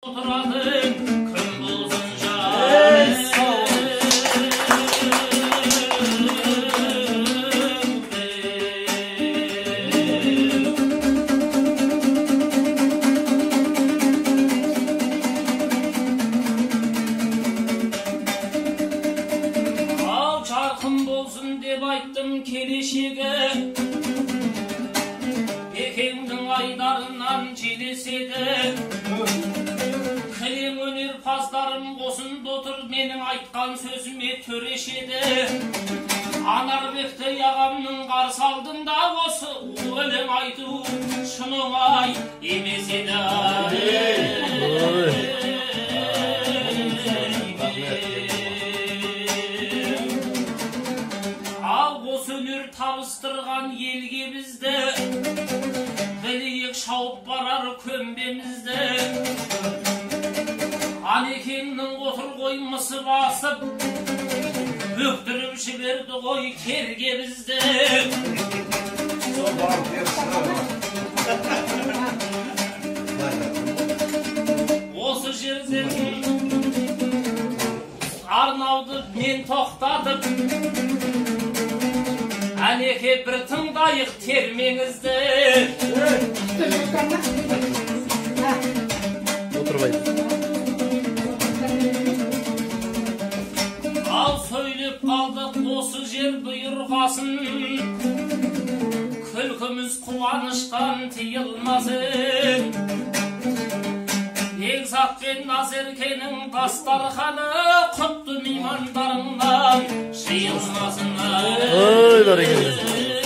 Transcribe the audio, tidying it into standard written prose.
Oturadın kım bozunca Al çarkım bolsun dep ayttım kelişige Ekengdin aydarından jelesede Kılın önür pazlarım bosun dotur menin aytkan sözüme töreşede Anarbek'te yağamның qarşı aldında осы өлең айту шының ай емес еді Ал осы өнер табыстырған елге бізді білейік шауып барар көмбемізді Анекеңнің отыр ғой мысы басып Өктіріп жіберді ғой керге бізді Осы жерден арнауды мен тоқтатып Әнеке бір тыңдайық термеңізді Отырбайды Ал сөйлеп қалдық осы жер бұйырғасын Күлкіміз қуаныштан тиылмасын Бекзат пен Назеркенің дастарханы құтты меймандарыңнан жиылмасын Ой, бәрекелді